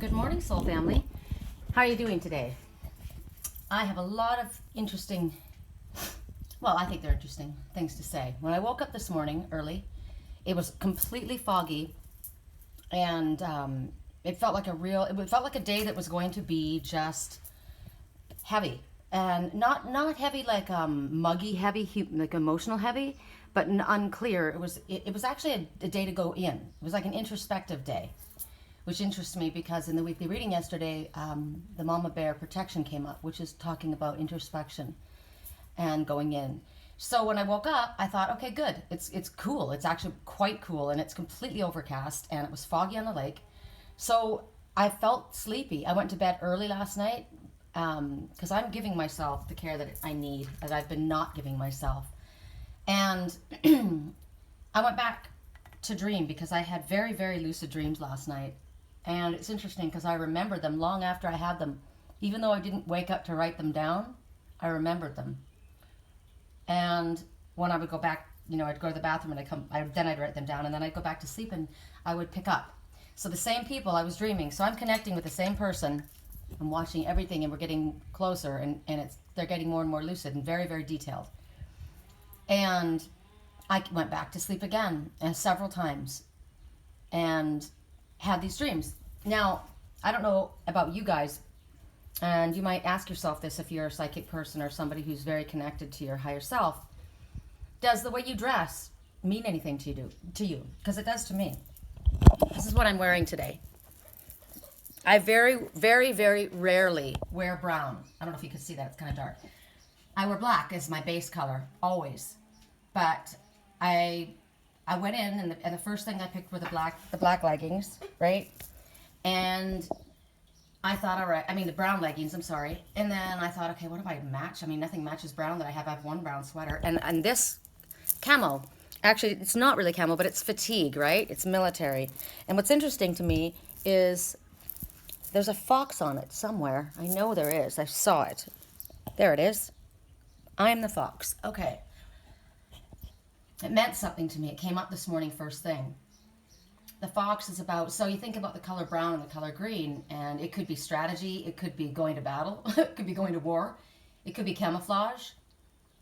Good morning, soul family. How are you doing today? I have a lot of interesting, well, I think they're interesting things to say. When I woke up this morning early, it was completely foggy, and it felt like a day that was going to be just heavy, and not heavy like muggy heavy, like emotional heavy, but unclear. It was actually a day to go in. It was like an introspective day, which interests me because in the weekly reading yesterday, the Mama Bear protection came up, which is talking about introspection and going in. So when I woke up, I thought, okay, good. It's cool. It's actually quite cool, and it's completely overcast, and it was foggy on the lake. So I felt sleepy. I went to bed early last night because I'm giving myself the care that I need, that I've been not giving myself. And I went back to dream because I had very, very lucid dreams last night. And it's interesting because I remember them long after I had them. Even though I didn't wake up to write them down, I remembered them. And when I would go back, I'd go to the bathroom and then I'd write them down, and then I'd go back to sleep and I would pick up. So the same people I was dreaming. So I'm connecting with the same person. I'm watching everything, and we're getting closer, and they're getting more and more lucid and very, very detailed. And I went back to sleep again, and several times, and had these dreams. Now, I don't know about you guys, and you might ask yourself this if you're a psychic person or somebody who's very connected to your higher self. Does the way you dress mean anything to you? Because it does to me. This is what I'm wearing today. I very, very, very rarely wear brown. I don't know if you can see that. It's kind of dark. I wear black as my base color, always. But I went in, and the first thing I picked were the black leggings, right? And I thought, all right, the brown leggings, I'm sorry. And then I thought, okay, what do I match? Nothing matches brown that I have. I have one brown sweater. And this camo, actually, it's not really camo, but it's fatigue, right? It's military. And what's interesting to me is there's a fox on it somewhere. I know there is. I saw it. There it is. I am the fox. Okay. It meant something to me. It came up this morning first thing. The fox is about, so you think about the color brown and the color green, and it could be strategy, it could be going to battle, it could be going to war, it could be camouflage,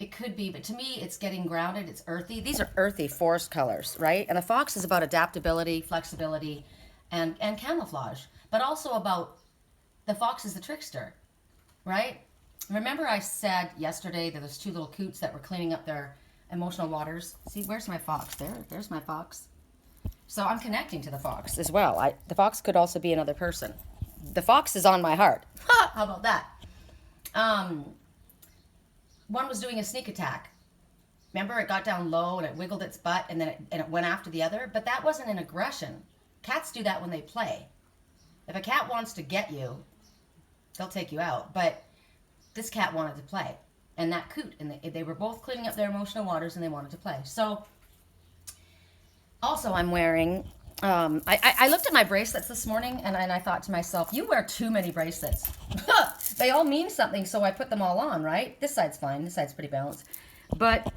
it could be, but to me it's getting grounded, it's earthy. These are earthy forest colors, right? And the fox is about adaptability, flexibility, and camouflage, but also about, the fox is the trickster, right? Remember I said yesterday that there's two little coots that were cleaning up their emotional waters. See, where's my fox? There's my fox. So I'm connecting to the fox as well. The fox could also be another person. The fox is on my heart. Ha! How about that? One was doing a sneak attack. Remember, it got down low and it wiggled its butt, and then it went after the other. But that wasn't an aggression. Cats do that when they play. If a cat wants to get you, they'll take you out. But this cat wanted to play. And that coot, and they were both cleaning up their emotional waters, and they wanted to play. So, also I'm wearing, I looked at my bracelets this morning, and I thought to myself, you wear too many bracelets. They all mean something, so I put them all on, right? This side's fine. This side's pretty balanced. But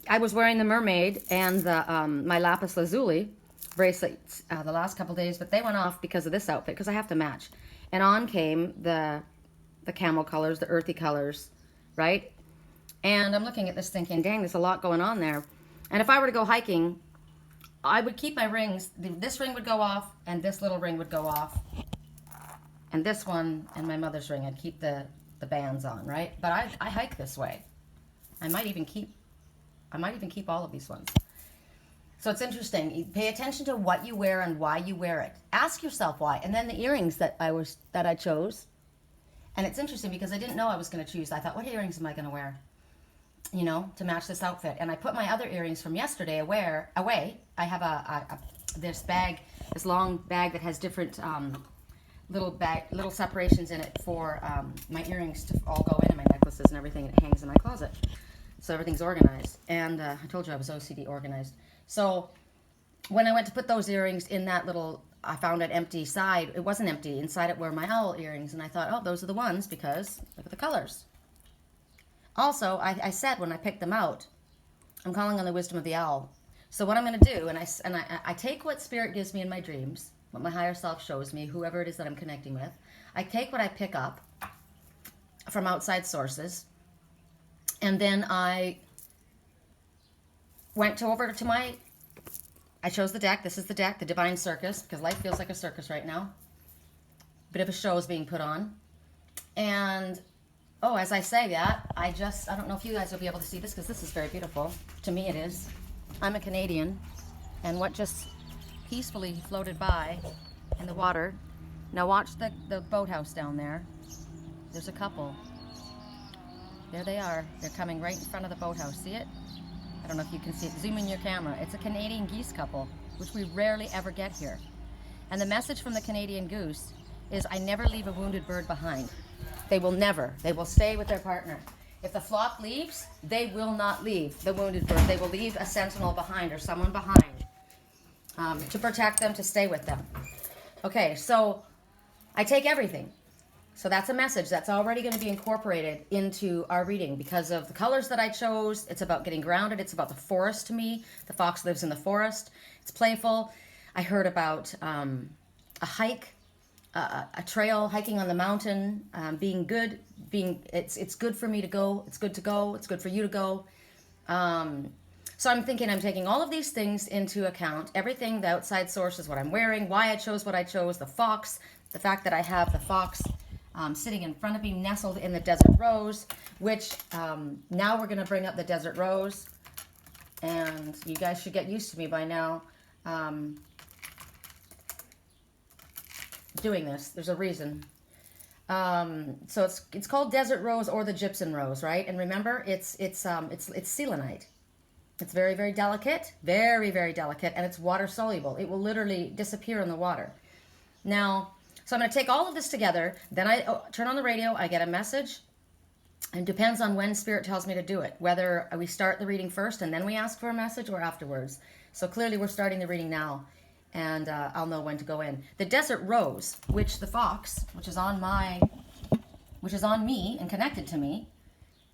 I was wearing the mermaid and the my lapis lazuli bracelets the last couple days, but they went off because of this outfit, because I have to match. And on came the camel colors, the earthy colors, right? And I'm looking at this thinking, dang, there's a lot going on there. And if I were to go hiking, I would keep my rings. This ring would go off, and this little ring would go off. And this one, and my mother's ring, I'd keep the bands on, right? But I hike this way. I might even keep all of these ones. So it's interesting. Pay attention to what you wear and why you wear it. Ask yourself why. And then the earrings that I chose. And it's interesting because I didn't know I was going to choose. I thought, what earrings am I going to wear, to match this outfit? And I put my other earrings from yesterday away. I have this long bag that has different little separations in it for my earrings to all go in, and my necklaces and everything. And it hangs in my closet, so everything's organized. And I told you I was OCD organized. So when I went to put those earrings in that little, I found an empty side. It wasn't empty. Inside it were my owl earrings. And I thought, oh, those are the ones because look at the colors. Also, I said when I picked them out, I'm calling on the wisdom of the owl. So what I'm going to do, and I take what Spirit gives me in my dreams, what my higher self shows me, whoever it is that I'm connecting with. I take what I pick up from outside sources, and then I went over to my, I chose the deck. This is the deck, the Divine Circus, because life feels like a circus right now. Bit of a show is being put on. And, oh, as I say that, I don't know if you guys will be able to see this, because this is very beautiful. To me it is. I'm a Canadian, and what just peacefully floated by in the water. Now watch the boathouse down there. There's a couple. There they are. They're coming right in front of the boathouse. See it? I don't know if you can see it. Zoom in your camera. It's a Canadian geese couple, which we rarely ever get here. And the message from the Canadian goose is, I never leave a wounded bird behind. They will never. They will stay with their partner. If the flock leaves, they will not leave the wounded bird. They will leave a sentinel behind or someone behind to protect them, to stay with them. Okay, so I take everything. So that's a message that's already going to be incorporated into our reading because of the colors that I chose. It's about getting grounded. It's about the forest to me. The fox lives in the forest. It's playful. I heard about a hike, a trail, hiking on the mountain, being good. It's good for me to go. It's good to go. It's good for you to go. So I'm thinking I'm taking all of these things into account. Everything, the outside sources, what I'm wearing, why I chose what I chose, the fox, the fact that I have the fox sitting in front of me, nestled in the desert rose, which now we're going to bring up the desert rose. And you guys should get used to me by now doing this. There's a reason. So it's called desert rose or the gypsum rose, right? And remember, it's selenite. It's very, very delicate, very, very delicate, and it's water soluble. It will literally disappear in the water. Now, so I'm going to take all of this together, then I turn on the radio, I get a message, and it depends on when Spirit tells me to do it, whether we start the reading first and then we ask for a message or afterwards. So clearly we're starting the reading now, and I'll know when to go in. The desert rose, which the fox, which is on me and connected to me,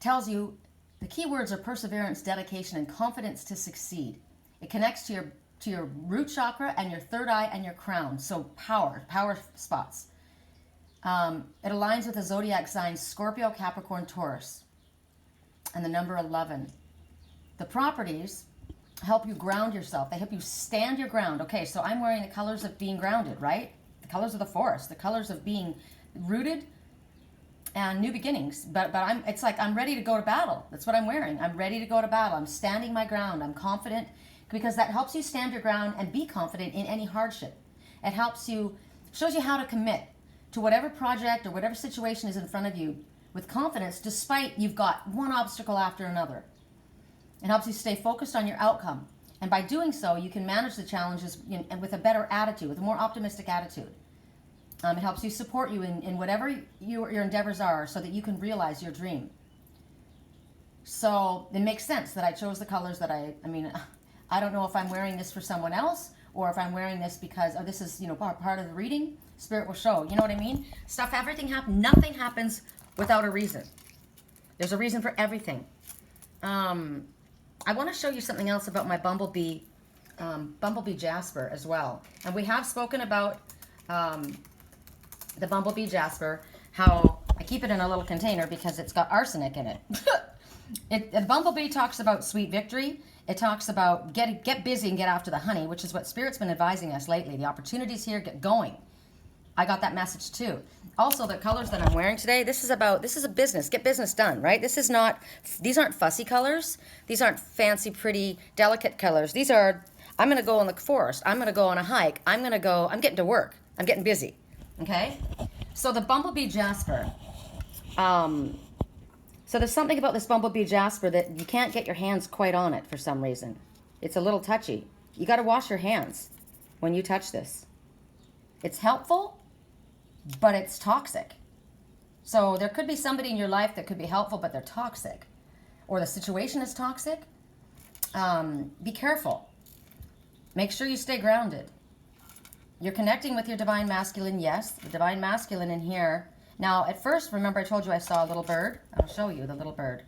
tells you the key words are perseverance, dedication, and confidence to succeed. It connects to your root chakra and your third eye and your crown. So power spots. It aligns with the zodiac signs Scorpio, Capricorn, Taurus, and the number 11. The properties help you ground yourself. They help you stand your ground. Okay, so I'm wearing the colors of being grounded, right? The colors of the forest, the colors of being rooted and new beginnings. But it's like I'm ready to go to battle. That's what I'm wearing. I'm ready to go to battle. I'm standing my ground. I'm confident, because that helps you stand your ground and be confident in any hardship. It helps you, shows you how to commit to whatever project or whatever situation is in front of you with confidence, despite you've got one obstacle after another. It helps you stay focused on your outcome. And by doing so, you can manage the challenges with a better attitude, with a more optimistic attitude. It helps you support you in whatever your endeavors are, so that you can realize your dream. So it makes sense that I chose the colors that I don't know if I'm wearing this for someone else or if I'm wearing this because this is, part of the reading. Spirit will show, you know what I mean? Nothing happens without a reason. There's a reason for everything. I want to show you something else about my bumblebee jasper as well. And we have spoken about the bumblebee jasper, how I keep it in a little container because it's got arsenic in it. The bumblebee talks about sweet victory. It talks about get busy and get after the honey, which is what Spirit's been advising us lately. The opportunities here, get going. I got that message too. Also, the colors that I'm wearing today, this is a business. Get business done, right? These aren't fussy colors. These aren't fancy, pretty, delicate colors. I'm going to go in the forest. I'm going to go on a hike. I'm getting to work. I'm getting busy. Okay? So the bumblebee jasper. So there's something about this bumblebee jasper that you can't get your hands quite on it for some reason. It's a little touchy. You got to wash your hands when you touch this. It's helpful, but it's toxic. So there could be somebody in your life that could be helpful, but they're toxic. Or the situation is toxic. Be careful. Make sure you stay grounded. You're connecting with your divine masculine, yes. The divine masculine in here. Now, at first, remember I told you I saw a little bird? I'll show you the little bird.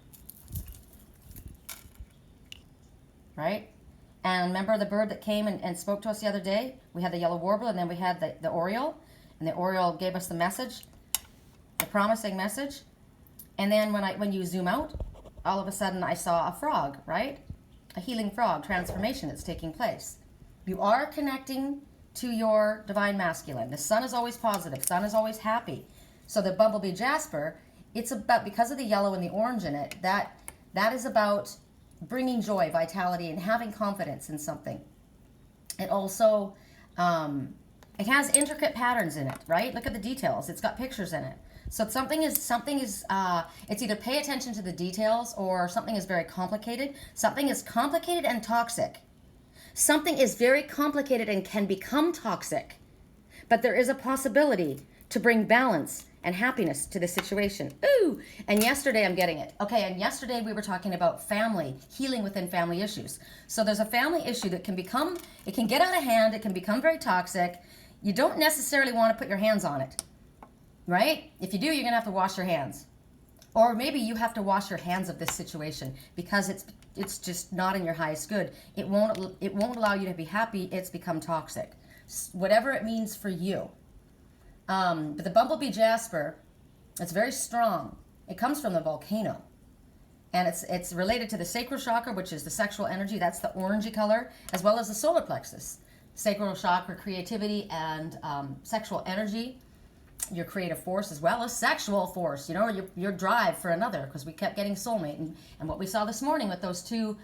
Right? And remember the bird that came and spoke to us the other day? We had the yellow warbler, and then we had the oriole. And the oriole gave us the message, the promising message. And then when you zoom out, all of a sudden I saw a frog, right? A healing frog transformation that's taking place. You are connecting to your divine masculine. The sun is always positive. Sun is always happy. So the bumblebee jasper, it's about, because of the yellow and the orange in it, that is about bringing joy, vitality, and having confidence in something. It also, it has intricate patterns in it, right? Look at the details. It's got pictures in it. So something is, it's either pay attention to the details or something is very complicated. Something is complicated and toxic. Something is very complicated and can become toxic. But there is a possibility to bring balance and happiness to the situation. Ooh! And yesterday, I'm getting it. Okay, and yesterday we were talking about family, healing within family issues. So there's a family issue that can become, it can get out of hand, it can become very toxic. You don't necessarily want to put your hands on it, right? If you do, you're gonna have to wash your hands. Or maybe you have to wash your hands of this situation because it's just not in your highest good. It won't allow you to be happy. It's become toxic. Whatever it means for you. But the bumblebee jasper, it's very strong. It comes from the volcano. And it's related to the sacral chakra, which is the sexual energy. That's the orangey color, as well as the solar plexus. Sacral chakra, creativity and sexual energy. Your creative force as well as sexual force, you know, your drive for another, because we kept getting soulmate. And what we saw this morning with those two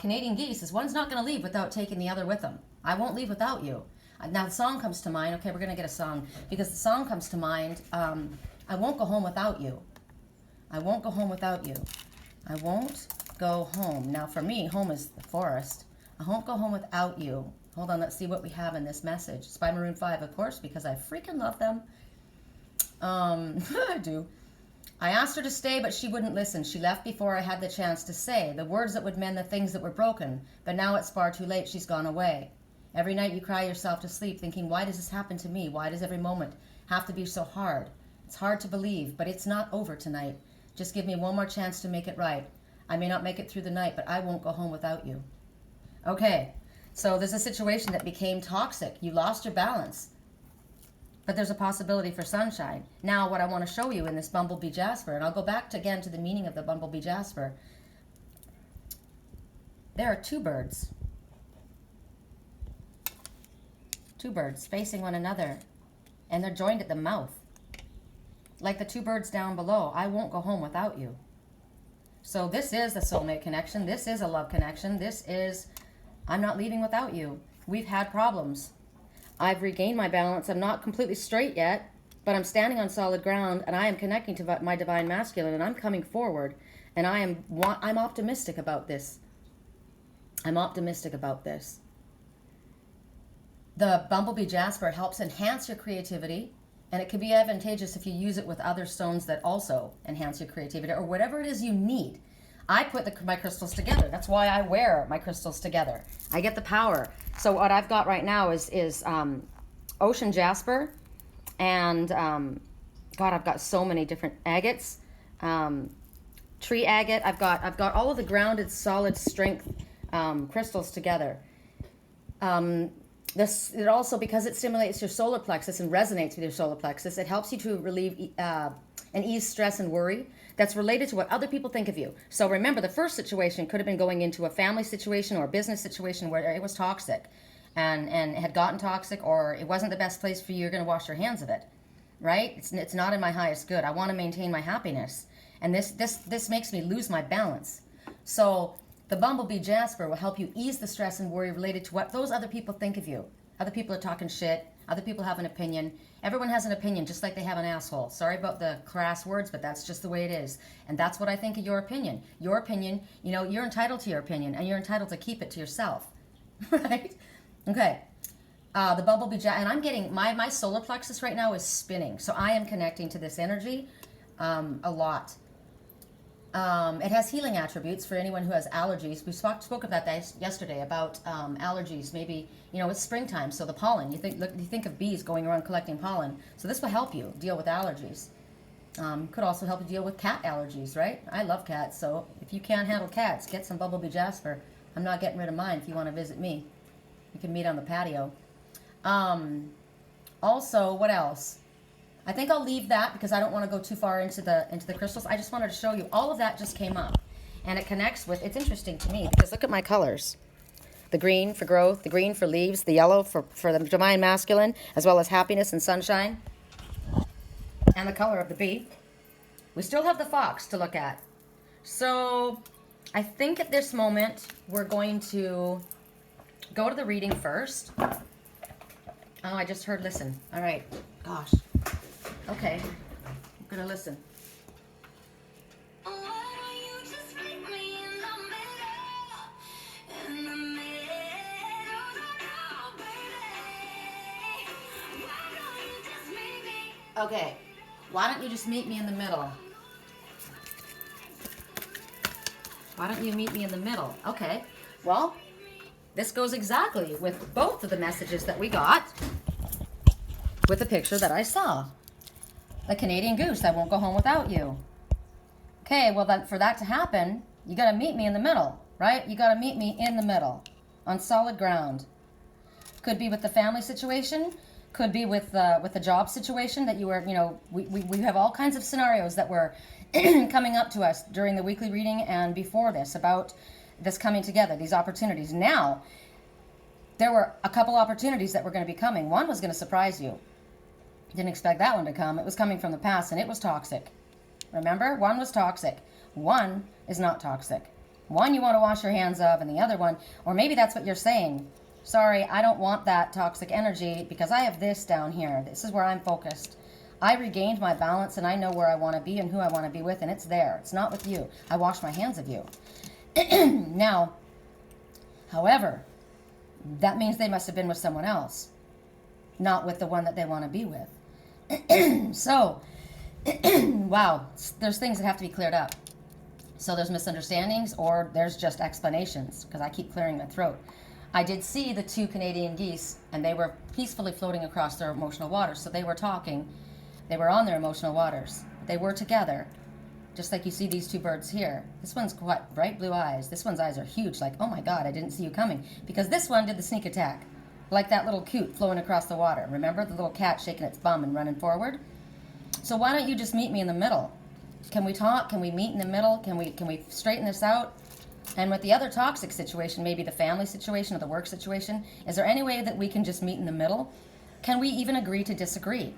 Canadian geese is one's not going to leave without taking the other with them. I won't leave without you. Now the song comes to mind. Okay, we're going to get a song because the song comes to mind. I won't go home without you. I won't go home without you. I won't go home. Now for me, home is the forest. I won't go home without you. Hold on, let's see what we have in this message. It's by Maroon 5, of course, because I freaking love them. I do. I asked her to stay, but she wouldn't listen. She left before I had the chance to say the words that would mend the things that were broken. But now it's far too late. She's gone away. Every night you cry yourself to sleep thinking, why does this happen to me? Why does every moment have to be so hard? It's hard to believe, but it's not over tonight. Just give me one more chance to make it right. I may not make it through the night, but I won't go home without you. Okay, so there's a situation that became toxic. You lost your balance. But there's a possibility for sunshine. Now, what I want to show you in this bumblebee jasper, and I'll go back again to the meaning of the bumblebee jasper. There are two birds. Two birds facing one another, and they're joined at the mouth. Like the two birds down below, I won't go home without you. So this is a soulmate connection. This is a love connection. This is, I'm not leaving without you. We've had problems. I've regained my balance. I'm not completely straight yet, but I'm standing on solid ground, and I am connecting to my divine masculine, and I'm coming forward, and I'm optimistic about this. I'm optimistic about this. The bumblebee jasper helps enhance your creativity, and it can be advantageous if you use it with other stones that also enhance your creativity, or whatever it is you need. I put my crystals together. That's why I wear my crystals together. I get the power. So what I've got right now is ocean jasper, and God, I've got so many different agates, tree agate. I've got all of the grounded, solid strength crystals together. It also, because it stimulates your solar plexus and resonates with your solar plexus, it helps you to relieve and ease stress and worry that's related to what other people think of you. So remember, the first situation could have been going into a family situation or a business situation where it was toxic and it had gotten toxic, or it wasn't the best place for you. You're going to wash your hands of it, right? It's not in my highest good. I want to maintain my happiness. And this makes me lose my balance. So the bumblebee jasper will help you ease the stress and worry related to what those other people think of you. Other people are talking shit. Other people have an opinion. Everyone has an opinion, just like they have an asshole. Sorry about the crass words, but that's just the way it is. And that's what I think of your opinion. Your opinion, you know, you're entitled to your opinion, and you're entitled to keep it to yourself. Right? Okay. The bumblebee jasper, and I'm getting, my solar plexus right now is spinning. So I am connecting to this energy a lot. It has healing attributes for anyone who has allergies. We spoke about that yesterday, about allergies. Maybe, you know, it's springtime, so the pollen. You think of bees going around collecting pollen. So this will help you deal with allergies. Could also help you deal with cat allergies, right? I love cats, so if you can't handle cats, get some bumblebee jasper. I'm not getting rid of mine. If you want to visit me, you can meet on the patio. Also, what else? I think I'll leave that because I don't want to go too far into the crystals. I just wanted to show you all of that just came up, and it connects with. It's interesting to me because look at my colors: the green for growth, the green for leaves, the yellow for the divine masculine, as well as happiness and sunshine, and the color of the bee. We still have the fox to look at. So I think at this moment we're going to go to the reading first. Oh, I just heard listen. All right. Gosh. Okay. I'm going to listen. Okay. Why don't you just meet me in the middle? Why don't you meet me in the middle? Okay. Well, this goes exactly with both of the messages that we got with the picture that I saw. The Canadian goose, I won't go home without you. Okay, well then for that to happen, you got to meet me in the middle, right? You got to meet me in the middle on solid ground. Could be with the family situation, could be with the job situation that you were, we have all kinds of scenarios that were coming up to us during the weekly reading and before this about this coming together, these opportunities. Now, there were a couple opportunities that were going to be coming. One was going to surprise you. Didn't expect that one to come. It was coming from the past and it was toxic. Remember? One was toxic. One is not toxic. One you want to wash your hands of, and the other one, or maybe that's what you're saying. Sorry, I don't want that toxic energy because I have this down here. This is where I'm focused. I regained my balance and I know where I want to be and who I want to be with, and it's there. It's not with you. I wash my hands of you. Now, however, that means they must have been with someone else, not with the one that they want to be with. So, wow, there's things that have to be cleared up. So there's misunderstandings or there's just explanations because I keep clearing my throat. I did see the two Canadian geese and they were peacefully floating across their emotional waters. So they were talking. They were on their emotional waters. They were together. Just like you see these two birds here. This one's got bright blue eyes. This one's eyes are huge, like, oh my God, I didn't see you coming. Because this one did the sneak attack, like that little coot flowing across the water. Remember the little cat shaking its bum and running forward? So why don't you just meet me in the middle? Can we talk? Can we meet in the middle? Can we straighten this out? And with the other toxic situation, maybe the family situation or the work situation, is there any way that we can just meet in the middle? Can we even agree to disagree?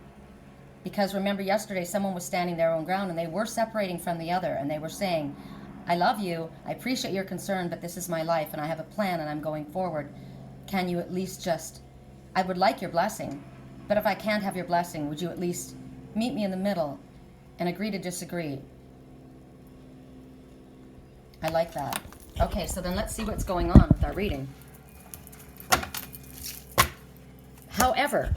Because remember yesterday someone was standing their own ground and they were separating from the other and they were saying, I love you, I appreciate your concern, but this is my life and I have a plan and I'm going forward. Can you at least just, I would like your blessing, but if I can't have your blessing, would you at least meet me in the middle and agree to disagree? I like that. Okay, so then let's see what's going on with our reading. However,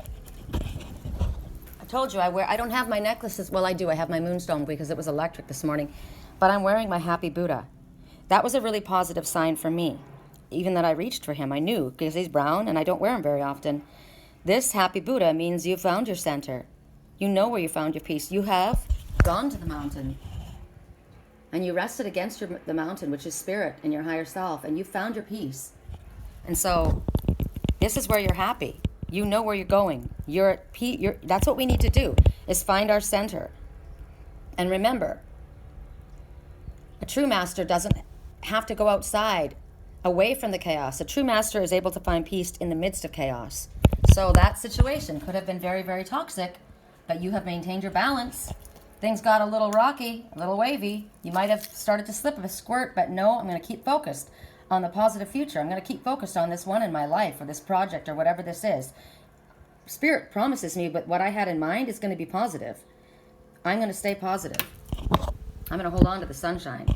told you I don't have my necklaces. Well, I do. I have my moonstone because it was electric this morning, but I'm wearing my happy Buddha. That was a really positive sign for me. Even that I reached for him, I knew because he's brown and I don't wear him very often. This happy Buddha means you found your center. You know where you found your peace. You have gone to the mountain and you rested against the mountain, which is spirit and your higher self, and you found your peace. And so this is where you're happy. You know where you're going. You're at peace. That's what we need to do, is find our center. And remember, a true master doesn't have to go outside, away from the chaos. A true master is able to find peace in the midst of chaos. So that situation could have been very, very toxic, but you have maintained your balance. Things got a little rocky, a little wavy. You might have started to slip of a squirt, but no, I'm going to keep focused on the positive future. I'm going to keep focused on this one in my life or this project or whatever this is. Spirit promises me, but what I had in mind is going to be positive. I'm going to stay positive. I'm going to hold on to the sunshine.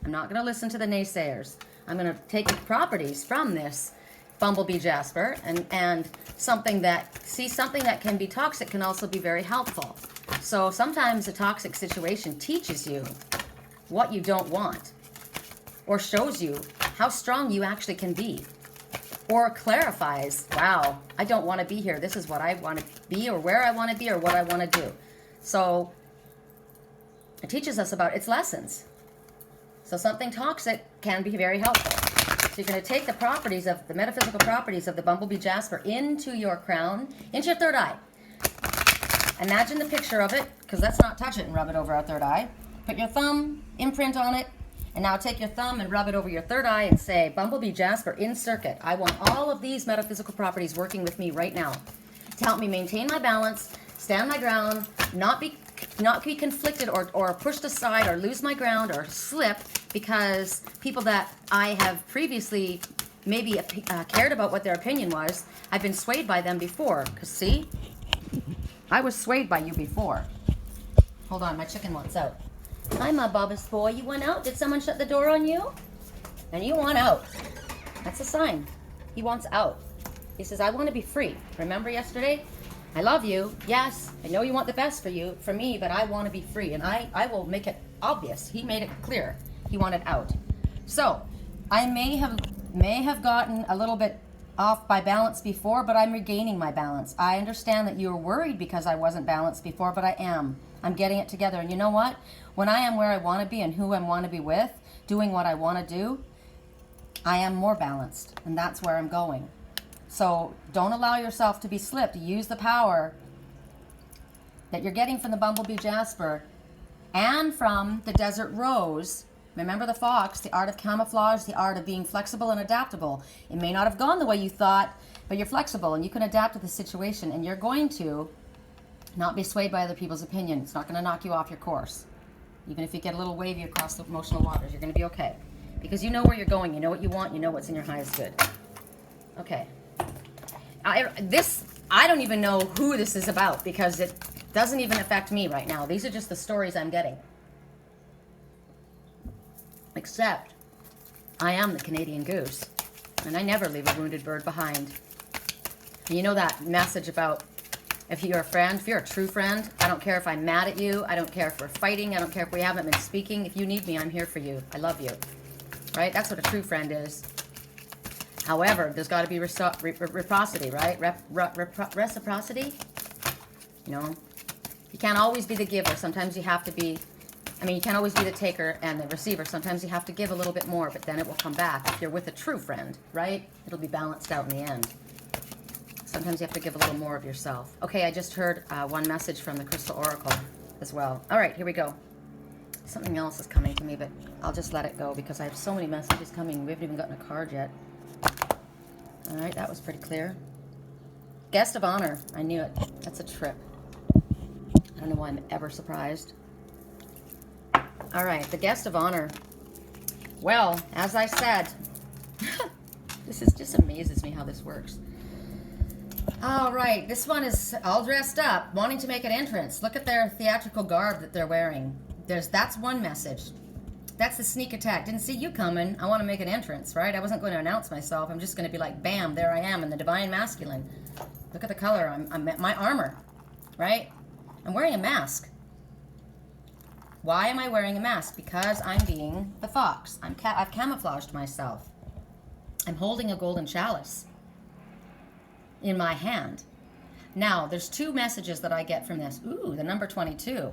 I'm not going to listen to the naysayers. I'm going to take the properties from this bumblebee jasper and something that can be toxic can also be very helpful. So sometimes a toxic situation teaches you what you don't want, or shows you how strong you actually can be, or clarifies, wow, I don't want to be here. This is what I want to be, or where I want to be, or what I want to do. So it teaches us about its lessons. So something toxic can be very helpful. So you're going to take the properties of the metaphysical properties of the bumblebee jasper into your crown, into your third eye. Imagine the picture of it, because let's not touch it and rub it over our third eye. Put your thumb, imprint on it, and now take your thumb and rub it over your third eye and say, Bumblebee Jasper in circuit. I want all of these metaphysical properties working with me right now to help me maintain my balance, stand my ground, not be conflicted or pushed aside or lose my ground or slip because people that I have previously maybe cared about what their opinion was, I've been swayed by them before. Because see, I was swayed by you before. Hold on, my chicken wants out. Hi, my Bubba's boy. You want out? Did someone shut the door on you? And you want out. That's a sign. He wants out. He says, I want to be free. Remember yesterday? I love you. Yes, I know you want the best for me, but I want to be free. And I will make it obvious. He made it clear. He wanted out. So, I may have gotten a little bit off by balance before, but I'm regaining my balance. I understand that you were worried because I wasn't balanced before, but I am. I'm getting it together. And you know what? When I am where I want to be and who I want to be with, doing what I want to do, I am more balanced. And that's where I'm going. So don't allow yourself to be slipped. Use the power that you're getting from the bumblebee jasper and from the desert rose. Remember the fox, the art of camouflage, the art of being flexible and adaptable. It may not have gone the way you thought, but you're flexible and you can adapt to the situation, and you're going to not be swayed by other people's opinion. It's not going to knock you off your course. Even if you get a little wavy across the emotional waters, you're going to be okay. Because you know where you're going, you know what you want, you know what's in your highest good. Okay. I don't even know who this is about because it doesn't even affect me right now. These are just the stories I'm getting. Except, I am the Canadian goose, and I never leave a wounded bird behind. And you know that message about if you're a friend, if you're a true friend, I don't care if I'm mad at you, I don't care if we're fighting, I don't care if we haven't been speaking. If you need me, I'm here for you. I love you. Right? That's what a true friend is. However, there's got to be reciprocity, right? Reciprocity. You know, you can't always be the giver. Sometimes you have to be, you can't always be the taker and the receiver. Sometimes you have to give a little bit more, but then it will come back. If you're with a true friend, right? It'll be balanced out in the end. Sometimes you have to give a little more of yourself. Okay, I just heard one message from the Crystal Oracle as well. All right, here we go. Something else is coming to me, but I'll just let it go because I have so many messages coming. We haven't even gotten a card yet. All right, that was pretty clear. Guest of honor. I knew it. That's a trip. I don't know why I'm ever surprised. All right, the guest of honor. Well, as I said, this just amazes me how this works. All right, this one is all dressed up, wanting to make an entrance. Look at their theatrical garb that they're wearing. That's one message. That's the sneak attack. Didn't see you coming. I want to make an entrance, right? I wasn't going to announce myself. I'm just going to be like, bam, there I am in the divine masculine. Look at the color. I'm my armor, right? I'm wearing a mask. Why am I wearing a mask? Because I'm being the fox. I've camouflaged myself. I'm holding a golden chalice in my hand. Now, there's two messages that I get from this. Ooh, the number 22.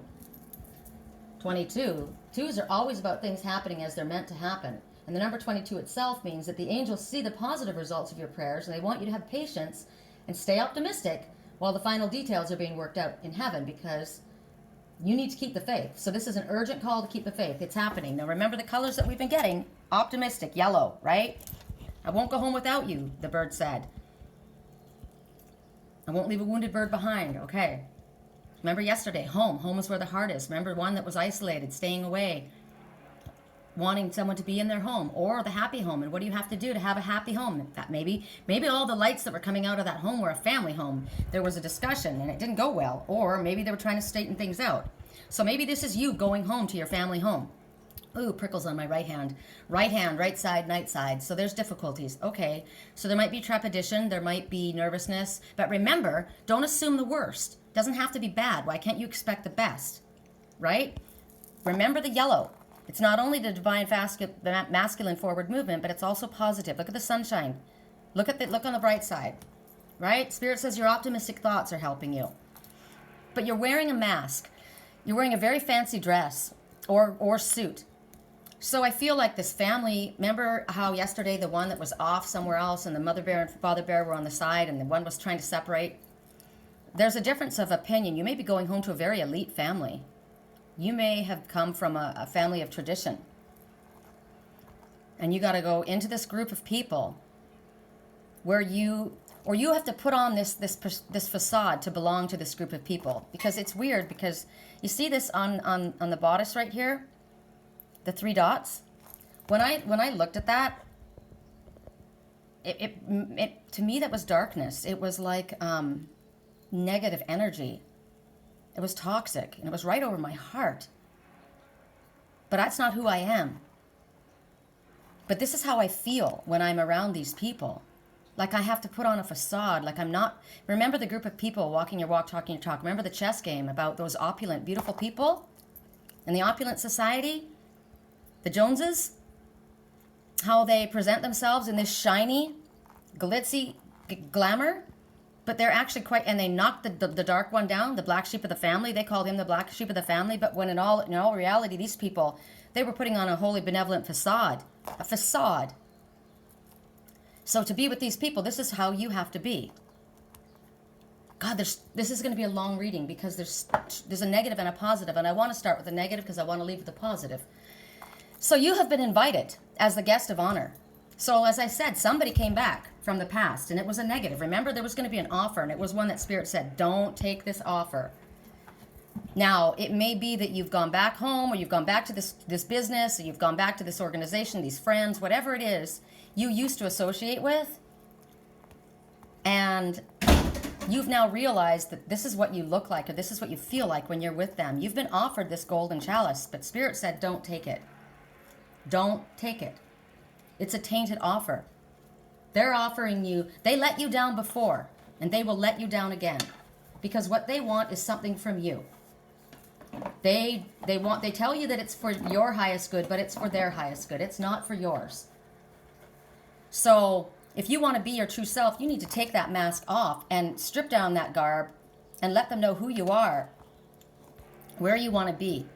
22. Twos are always about things happening as they're meant to happen. And the number 22 itself means that the angels see the positive results of your prayers, and they want you to have patience and stay optimistic while the final details are being worked out in heaven, because you need to keep the faith. So this is an urgent call to keep the faith. It's happening. Now remember the colors that we've been getting. Optimistic, yellow, right? I won't go home without you, the bird said. I won't leave a wounded bird behind. Okay. Remember yesterday, home. Home is where the heart is. Remember one that was isolated, staying away, wanting someone to be in their home, or the happy home. And what do you have to do to have a happy home? That maybe all the lights that were coming out of that home were a family home. There was a discussion and it didn't go well. Or maybe they were trying to straighten things out. So maybe this is you going home to your family home. Ooh, prickles on my right hand. Right hand, right side, night side. So there's difficulties. Okay. So there might be trepidation. There might be nervousness. But remember, don't assume the worst. Doesn't have to be bad. Why can't you expect the best? Right? Remember the yellow. It's not only the divine masculine forward movement, but it's also positive. Look at the sunshine. Look on the bright side. Right? Spirit says your optimistic thoughts are helping you. But you're wearing a mask. You're wearing a very fancy dress or suit. So I feel like this family, remember how yesterday the one that was off somewhere else and the mother bear and father bear were on the side and the one was trying to separate? There's a difference of opinion. You may be going home to a very elite family. You may have come from a family of tradition. And you got to go into this group of people where you have to put on this facade to belong to this group of people. Because it's weird, because you see this on the bodice right here? The 3 dots. When I looked at that, it to me that was darkness. It was like negative energy. It was toxic, and it was right over my heart. But that's not who I am. But this is how I feel when I'm around these people. Like I have to put on a facade, like I'm not. Remember the group of people walking your walk, talking your talk. Remember the chess game about those opulent, beautiful people in the opulent society? The Joneses, how they present themselves in this shiny, glitzy glamour, but they're actually quite, and they knocked the dark one down, the black sheep of the family. They called him the black sheep of the family, but when in all reality, these people, they were putting on a holy benevolent facade, a facade. So to be with these people, this is how you have to be. God, this is going to be a long reading because there's a negative and a positive, and I want to start with the negative because I want to leave with the positive. So you have been invited as the guest of honor. So as I said, somebody came back from the past and it was a negative. Remember, there was going to be an offer, and it was one that Spirit said, don't take this offer. Now, it may be that you've gone back home, or you've gone back to this business, or you've gone back to this organization, these friends, whatever it is you used to associate with, and you've now realized that this is what you look like, or this is what you feel like when you're with them. You've been offered this golden chalice, but Spirit said, don't take it. Don't take it. It's a tainted offer. They're offering you, they let you down before, and they will let you down again. Because what they want is something from you. They tell you that it's for your highest good, but it's for their highest good. It's not for yours. So if you want to be your true self, you need to take that mask off and strip down that garb and let them know who you are, where you want to be.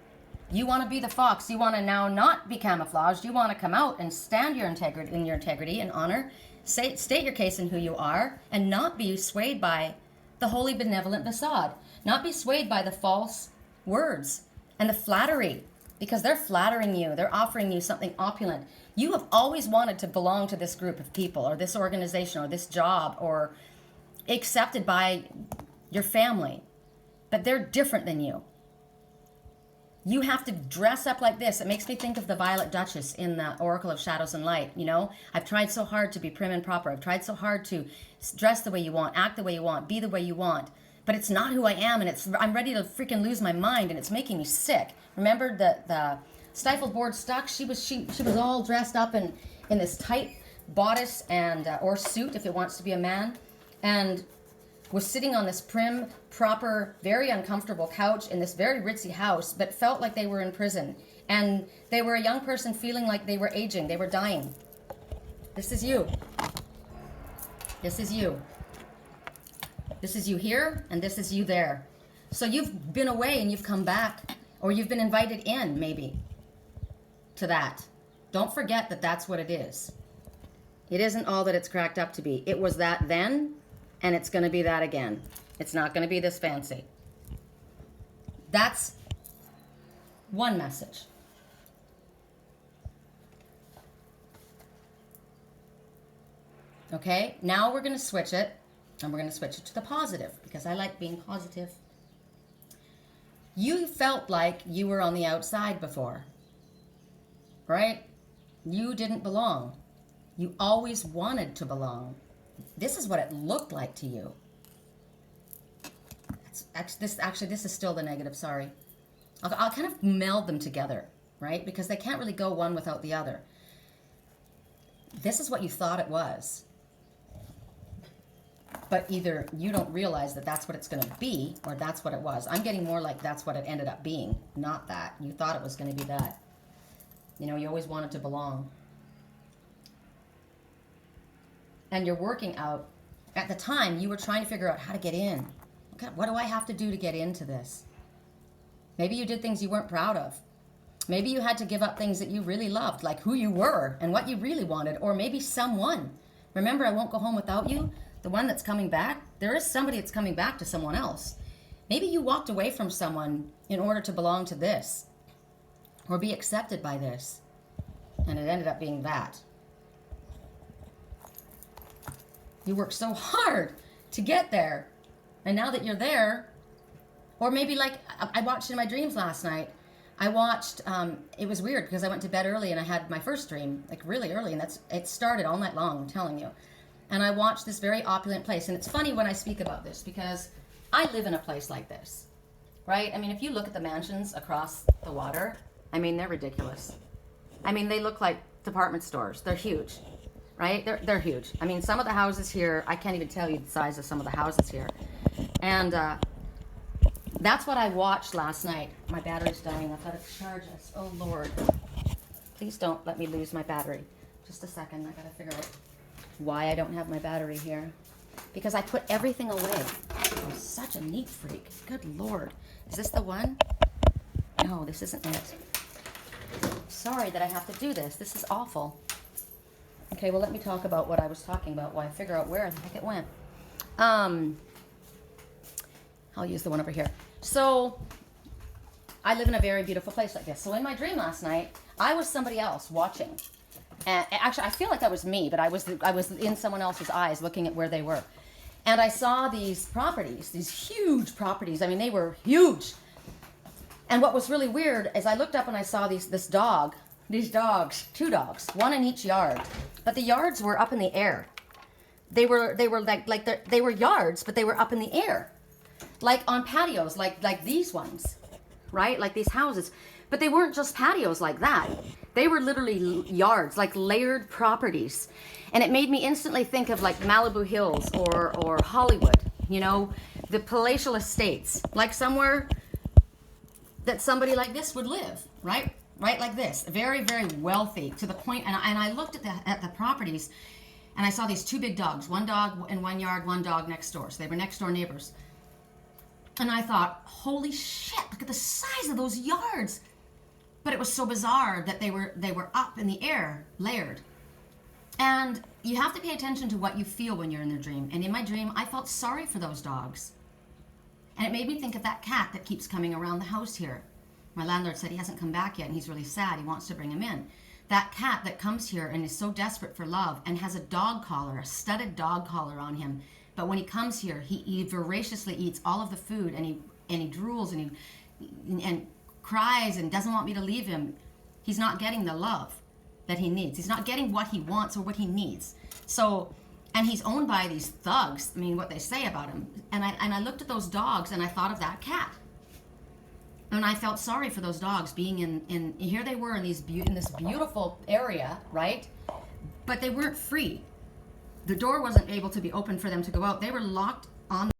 You want to be the fox. You want to now not be camouflaged. You want to come out and stand in your integrity and honor. State your case in who you are, and not be swayed by the holy benevolent facade. Not be swayed by the false words and the flattery, because they're flattering you. They're offering you something opulent. You have always wanted to belong to this group of people, or this organization, or this job, or accepted by your family, but they're different than you. You have to dress up like this. It makes me think of the Violet Duchess in the Oracle of Shadows and Light. You know, I've tried so hard to be prim and proper. I've tried so hard to dress the way you want, act the way you want, be the way you want. But it's not who I am, and I'm ready to freaking lose my mind, and it's making me sick. Remember the stifled board stuck? She was all dressed up in this tight bodice and or suit if it wants to be a man, and was sitting on this prim, proper, very uncomfortable couch in this very ritzy house, but felt like they were in prison. And they were a young person feeling like they were aging, they were dying. This is you. This is you. This is you here, and this is you there. So you've been away and you've come back, or you've been invited in, maybe, to that. Don't forget that that's what it is. It isn't all that it's cracked up to be. It was that then, and it's going to be that again. It's not going to be this fancy. That's one message. Okay, now we're going to switch it, and we're going to switch it to the positive, because I like being positive. You felt like you were on the outside before, right? You didn't belong. You always wanted to belong. This is what it looked like to you. This is still the negative, sorry. I'll kind of meld them together, right? Because they can't really go one without the other. This is what you thought it was. But either you don't realize that that's what it's going to be, or that's what it was. I'm getting more like that's what it ended up being, not that. You thought it was going to be that. You know, you always wanted to belong. And you're working out. At the time, you were trying to figure out how to get in. Okay, what do I have to do to get into this? Maybe you did things you weren't proud of. Maybe you had to give up things that you really loved, like who you were and what you really wanted, or maybe someone. Remember, I won't go home without you? The one that's coming back, there is somebody that's coming back to someone else. Maybe you walked away from someone in order to belong to this or be accepted by this, and it ended up being that. You worked so hard to get there, and now that you're there, or maybe like I watched in my dreams last night, I watched, it was weird because I went to bed early and I had my first dream, like really early, and it started all night long, I'm telling you. And I watched this very opulent place, and it's funny when I speak about this because I live in a place like this, right? I mean, if you look at the mansions across the water, I mean, they're ridiculous. I mean, they look like department stores. They're huge, right? They're huge. I mean, some of the houses here, I can't even tell you the size of some of the houses here. And that's what I watched last night. My battery's dying. I've got to charge this. Oh, Lord. Please don't let me lose my battery. Just a second. I got to figure out why I don't have my battery here. Because I put everything away. I'm such a neat freak. Good Lord. Is this the one? No, this isn't it. Sorry that I have to do this. This is awful. Okay, well, let me talk about what I was talking about while I figure out where the heck it went. I'll use the one over here. So, I live in a very beautiful place like this. So in my dream last night, I was somebody else watching. And actually, I feel like I was me, but I was in someone else's eyes looking at where they were. And I saw these properties, these huge properties. I mean, they were huge. And what was really weird is I looked up and I saw these dogs, two dogs, one in each yard. But the yards were up in the air. They were they were yards, but they were up in the air. Like on patios, like these ones, right? Like these houses. But they weren't just patios like that. They were literally yards, like layered properties. And it made me instantly think of like Malibu Hills or Hollywood, you know, the palatial estates, like somewhere that somebody like this would live, right? Right, like this, very, very wealthy to the point. And I looked at the properties, and I saw these two big dogs, one dog in one yard, one dog next door. So they were next door neighbors. And I thought, holy shit, look at the size of those yards. But it was so bizarre that they were up in the air, layered. And you have to pay attention to what you feel when you're in the dream. And in my dream, I felt sorry for those dogs. And it made me think of that cat that keeps coming around the house here. My landlord said he hasn't come back yet and he's really sad. He wants to bring him in. That cat that comes here and is so desperate for love and has a dog collar, a studded dog collar on him. But when he comes here, he voraciously eats all of the food, and he drools and cries and doesn't want me to leave him. He's not getting the love that he needs. He's not getting what he wants or what he needs. So, and he's owned by these thugs. I mean, what they say about him. And I looked at those dogs and I thought of that cat. And I felt sorry for those dogs being in here they were in this beautiful area, right? But they weren't free. The door wasn't able to be opened for them to go out. They were locked on